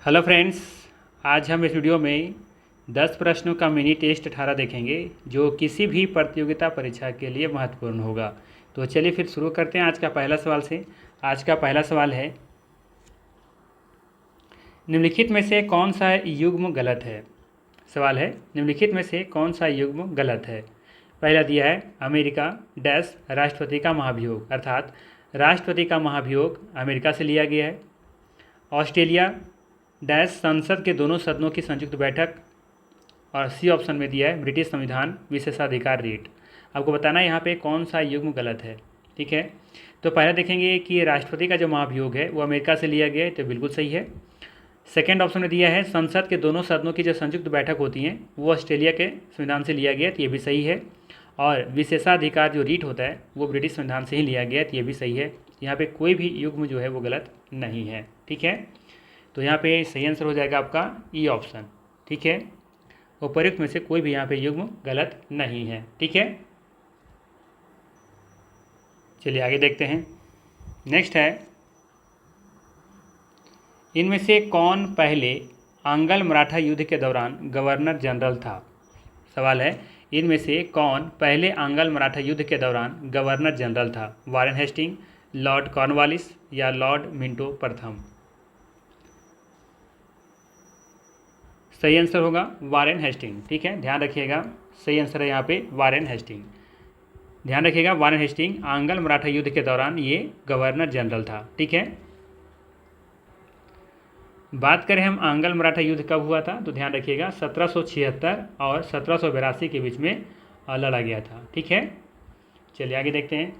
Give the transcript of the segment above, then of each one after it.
Hello friends, आज हम इस वीडियो में 10 प्रश्नों का मिनी टेस्ट 18 देखेंगे जो किसी भी प्रतियोगिता परीक्षा के लिए महत्वपूर्ण होगा। तो चलिए फिर शुरू करते हैं आज का पहला सवाल से। आज का पहला सवाल है, निम्नलिखित में से कौन सा युग्म गलत है। सवाल है, निम्नलिखित में से कौन सा युग्म गलत है। पहला दिया है अमेरिका डैश राष्ट्रपति का महाभियोग, अर्थात राष्ट्रपति का महाभियोग अमेरिका से लिया गया है। ऑस्ट्रेलिया डैश संसद के दोनों सदनों की संयुक्त बैठक, और सी ऑप्शन में दिया है ब्रिटिश संविधान विशेषाधिकार रीट। आपको बताना है यहाँ पे कौन सा युग्म गलत है। ठीक है, तो पहले देखेंगे कि राष्ट्रपति का जो महाभियोग है वो अमेरिका से लिया गया है, तो बिल्कुल सही है। सेकेंड ऑप्शन में दिया है संसद के दोनों सदनों की जो संयुक्त बैठक होती हैं वो ऑस्ट्रेलिया के संविधान से लिया गया है, तो ये भी सही है। और विशेषाधिकार जो रीट होता है वो ब्रिटिश संविधान से ही लिया गया है, तो ये भी सही है। यहाँ पे कोई भी युग्म जो है वो गलत नहीं है। ठीक है, तो यहाँ पे सही आंसर हो जाएगा आपका ई ऑप्शन। ठीक है, उपर्युक्त में से कोई भी यहाँ पे युग्म गलत नहीं है। ठीक है, चलिए आगे देखते हैं। नेक्स्ट है, इनमें से कौन पहले आंग्ल मराठा युद्ध के दौरान गवर्नर जनरल था। सवाल है, इनमें से कौन पहले आंग्ल मराठा युद्ध के दौरान गवर्नर जनरल था। वारेन हेस्टिंग, लॉर्ड कॉर्नवालिस या लॉर्ड मिंटो प्रथम। सही आंसर होगा वारेन हेस्टिंग। ठीक है, ध्यान रखिएगा, सही आंसर है यहाँ पे वारेन हेस्टिंग। ध्यान रखिएगा, वारेन हेस्टिंग आंग्ल मराठा युद्ध के दौरान ये गवर्नर जनरल था। ठीक है, बात करें हम आंग्ल मराठा युद्ध कब हुआ था, तो ध्यान रखिएगा 1776 और 1782 के बीच में लड़ा गया था। ठीक है, चलिए आगे देखते हैं।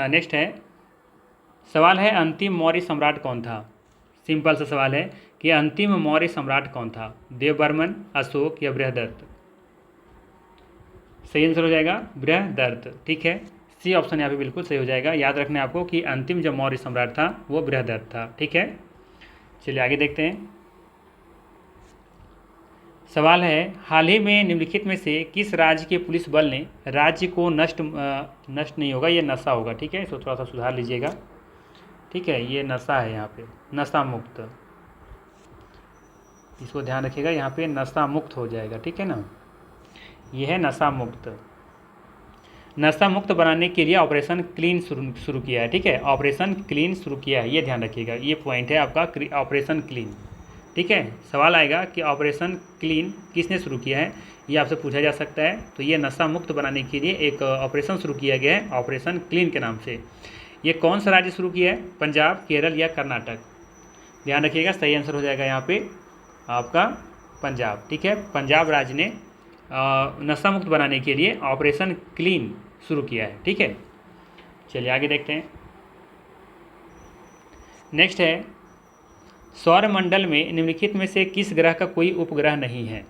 नेक्स्ट है, सवाल है अंतिम मौर्य सम्राट कौन था। सिंपल सा सवाल है कि अंतिम मौर्य सम्राट कौन था, देवबर्मन, अशोक या बृहदत्त। सही आंसर हो जाएगा बृहदत्त। ठीक है, सी ऑप्शन यहाँ पे बिल्कुल सही हो जाएगा। याद रखना है आपको कि अंतिम जो मौर्य सम्राट था वो बृहदत्त था। ठीक है, चलिए आगे देखते हैं। सवाल है, हाल ही में निम्नलिखित में से किस राज्य के पुलिस बल ने राज्य को नष्ट नहीं होगा, ये नशा होगा। ठीक है, इसको थोड़ा सा सुधार लीजिएगा। ठीक है, ये नशा है, यहाँ पे नशा मुक्त, इसको ध्यान रखिएगा, यहाँ पे नशा मुक्त हो जाएगा। ठीक है ना, ये है नशा मुक्त। नशा मुक्त बनाने के लिए ऑपरेशन क्लीन शुरू किया है। ठीक है, ऑपरेशन क्लीन शुरू किया है, ये ध्यान रखिएगा, ये पॉइंट है आपका ऑपरेशन क्लीन। ठीक है, सवाल आएगा कि ऑपरेशन क्लीन किसने शुरू किया है, ये आपसे पूछा जा सकता है। तो ये नशा मुक्त बनाने के लिए एक ऑपरेशन शुरू किया गया है ऑपरेशन क्लीन के नाम से। ये कौन सा राज्य शुरू किया है, पंजाब, केरल या कर्नाटक। ध्यान रखिएगा, सही आंसर हो जाएगा यहाँ पे आपका पंजाब। ठीक है, पंजाब राज्य ने नशा मुक्त बनाने के लिए ऑपरेशन क्लीन शुरू किया है। ठीक है, चलिए आगे देखते हैं। नेक्स्ट है, सौरमंडल में निम्नलिखित में से किस ग्रह का कोई उपग्रह नहीं है।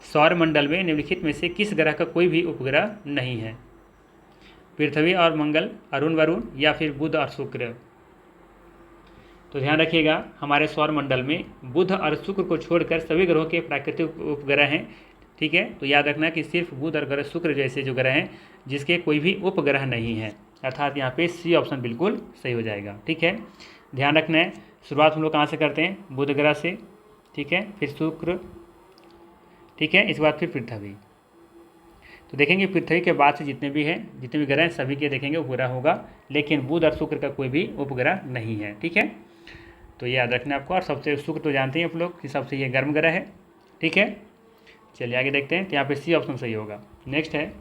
सौरमंडल में निम्नलिखित में से किस ग्रह का कोई भी उपग्रह नहीं है। पृथ्वी और मंगल, अरुण वरुण या फिर बुध और शुक्र। तो ध्यान रखिएगा, हमारे सौरमंडल में बुध और शुक्र को छोड़कर सभी ग्रहों के प्राकृतिक उपग्रह हैं। ठीक है, तो याद रखना कि सिर्फ बुध और ग्रह शुक्र जैसे जो ग्रह हैं जिसके कोई भी उपग्रह नहीं है, अर्थात यहाँ पे सी ऑप्शन बिल्कुल सही हो जाएगा। ठीक है, ध्यान रखना है, शुरुआत हम लोग कहाँ से करते हैं, बुध ग्रह से। ठीक है, फिर शुक्र। ठीक है, इसके बाद फिर पृथ्वी। तो देखेंगे पृथ्वी के बाद से जितने भी ग्रह हैं सभी के देखेंगे उपग्रह होगा, लेकिन बुध और शुक्र का कोई भी उपग्रह नहीं है। ठीक है, तो ये याद रखना है आपको। और सबसे शुक्र तो जानते हैं आप लोग कि सबसे ये गर्म ग्रह है। ठीक है, चलिए आगे देखते हैं, तो यहाँ पे सी ऑप्शन सही होगा। नेक्स्ट है,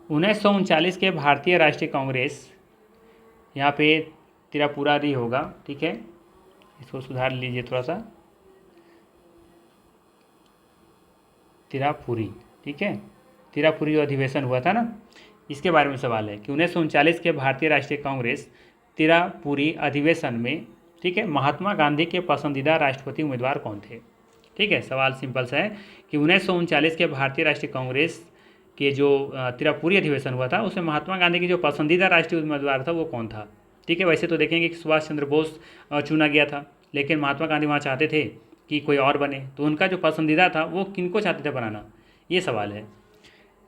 1939 के भारतीय राष्ट्रीय कांग्रेस, यहाँ पे त्रिपुरारी होगा। ठीक है, इसको सुधार लीजिए थोड़ा सा, त्रिपुरी। ठीक है, त्रिपुरी अधिवेशन हुआ था ना, इसके बारे में सवाल है कि 1939 के भारतीय राष्ट्रीय कांग्रेस त्रिपुरी अधिवेशन में, ठीक है, महात्मा गांधी के पसंदीदा राष्ट्रपति उम्मीदवार कौन थे। ठीक है, सवाल सिंपल सा है कि 1939 के भारतीय राष्ट्रीय कांग्रेस के जो त्रिपुरी अधिवेशन हुआ था उसमें महात्मा गांधी की जो पसंदीदा राष्ट्रीय उम्मीदवार था वो कौन था। ठीक है, वैसे तो देखेंगे कि सुभाष चंद्र बोस चुना गया था, लेकिन महात्मा गांधी वहाँ चाहते थे कि कोई और बने, तो उनका जो पसंदीदा था वो किनको चाहते थे बनाना, ये सवाल है।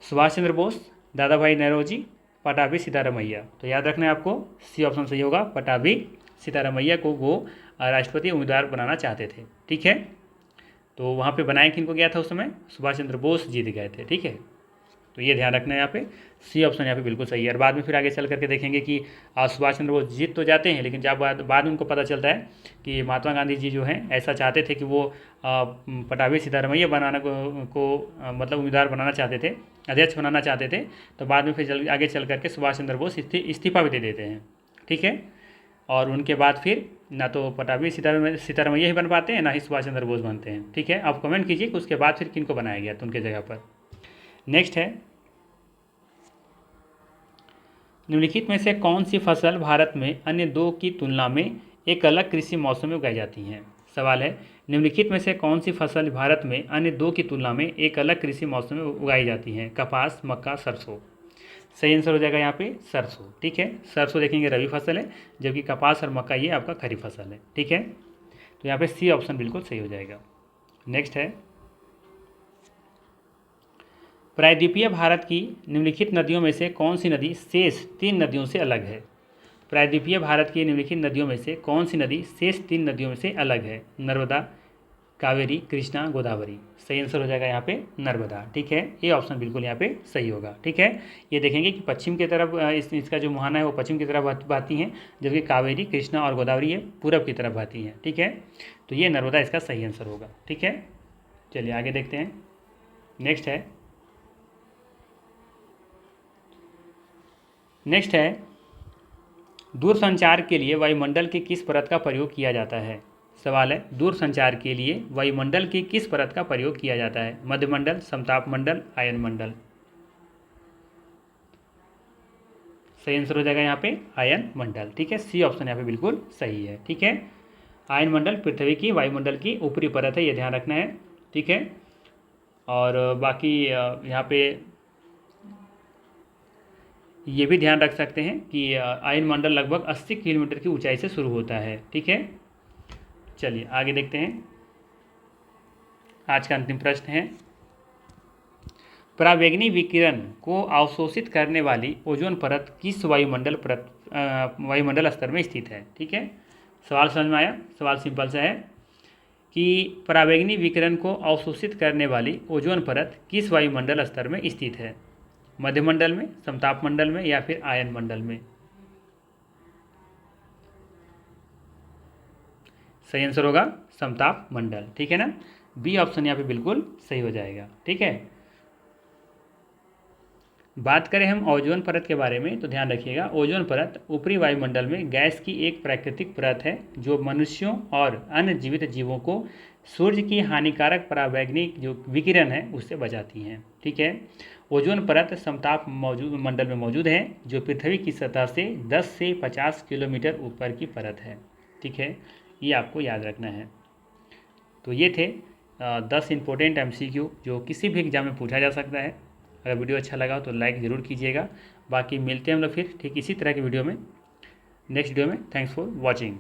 सुभाष चंद्र बोस, दादा भाई नौरोजी, पटाभी सीतारामैया। तो याद रखना है आपको, सी ऑप्शन सही होगा, पटाभी सीतारामैया को वो राष्ट्रपति उम्मीदवार बनाना चाहते थे। ठीक है, तो वहाँ पे बनाया किनको गया था उस समय, सुभाष चंद्र बोस जीत गए थे। ठीक है, तो ये ध्यान रखना है यहाँ पे, सी ऑप्शन यहाँ पे बिल्कुल सही है। और बाद में फिर आगे चल करके देखेंगे कि सुभाष चंद्र बोस जीत तो जाते हैं, लेकिन जब बाद में उनको पता चलता है कि महात्मा गांधी जी जो हैं ऐसा चाहते थे कि वो पटाभी सीतारामैया बनाना को मतलब उम्मीदवार बनाना चाहते थे, अध्यक्ष बनाना चाहते थे, तो बाद में फिर आगे चल करके सुभाष चंद्र बोस इस्तीफा भी दे देते हैं। ठीक है, और उनके बाद फिर ना तो पटाभी सीतारामैया ही बन पाते हैं, ना ही सुभाष चंद्र बोस बनते हैं। ठीक है, आप कमेंट कीजिए कि उसके बाद फिर किनको बनाया गया था उनके जगह पर। नेक्स्ट है, निम्नलिखित में से कौन सी फसल भारत में अन्य दो की तुलना में एक अलग कृषि मौसम में उगाई जाती है। सवाल है, निम्नलिखित में से कौन सी फसल भारत में अन्य दो की तुलना में एक अलग कृषि मौसम में उगाई जाती है। कपास, मक्का, सरसों। सही आंसर हो जाएगा यहाँ पे सरसों। ठीक है, सरसों देखेंगे रबी फसल है, जबकि कपास और मक्का ये आपका खरीफ फसल है। ठीक है, तो यहाँ पे सी ऑप्शन बिल्कुल सही हो जाएगा। नेक्स्ट है, प्रायद्वीपीय भारत की निम्नलिखित नदियों में से कौन सी नदी शेष 3 नदियों से अलग है। प्रायद्वीपीय भारत की निम्नलिखित नदियों में से कौन सी नदी शेष 3 नदियों में से अलग है। नर्मदा, कावेरी, कृष्णा, गोदावरी। सही आंसर हो जाएगा यहाँ पे नर्मदा। ठीक है, ये ऑप्शन बिल्कुल यहाँ पे सही होगा। ठीक है, ये देखेंगे कि पश्चिम की तरफ इसका जो मुहाना है वो पश्चिम की तरफ बहती हैं, जबकि कावेरी, कृष्णा और गोदावरी ये पूरब की तरफ बहती हैं। ठीक है, तो ये नर्मदा इसका सही आंसर होगा। ठीक है, चलिए आगे देखते हैं। नेक्स्ट है, दूरसंचार के लिए वायुमंडल की किस परत का प्रयोग किया जाता है। सवाल है, दूरसंचार के लिए वायुमंडल की किस परत का प्रयोग किया जाता है। मध्यमंडल, समताप मंडल, आयन मंडल। सही आंसर हो जाएगा यहाँ पे आयन मंडल। ठीक है, सी ऑप्शन यहाँ पे बिल्कुल सही है। ठीक है, आयन मंडल पृथ्वी की वायुमंडल की ऊपरी परत है, ये ध्यान रखना है। ठीक है, और बाकी यहाँ पे ये भी ध्यान रख सकते हैं कि आयन मंडल लगभग 80 किलोमीटर की ऊंचाई से शुरू होता है। ठीक है, चलिए आगे देखते हैं। आज का अंतिम प्रश्न है, पराबैंगनी विकिरण को अवशोषित करने वाली ओजोन परत किस वायुमंडल स्तर में स्थित है। ठीक है, सवाल समझ में आया। सवाल सिंपल सा है कि पराबैंगनी विकिरण को अवशोषित करने वाली ओजोन परत किस वायुमंडल स्तर में स्थित है। मध्यमंडल में, समताप मंडल में या फिर आयन मंडल में। सही आंसर होगा समताप मंडल। ठीक है ना, बी ऑप्शन यहाँ पे बिल्कुल सही हो जाएगा। ठीक है, बात करें हम ओजोन परत के बारे में तो ध्यान रखिएगा, ओजोन परत ऊपरी वायुमंडल में गैस की एक प्राकृतिक परत है जो मनुष्यों और अन्य जीवित जीवों को सूर्य की हानिकारक पराबैंगनी जो विकिरण है उससे बचाती हैं। ठीक है, ओजोन परत समताप मंडल में मौजूद है जो पृथ्वी की सतह से 10 से 50 किलोमीटर ऊपर की परत है। ठीक है, ये आपको याद रखना है। तो ये थे 10 इंपॉर्टेंट MCQ जो किसी भी एग्जाम में पूछा जा सकता है। अगर वीडियो अच्छा लगा तो लाइक ज़रूर कीजिएगा। बाकी मिलते हैं हम लोग फिर ठीक इसी तरह की वीडियो में नेक्स्ट वीडियो में। Thanks for watching.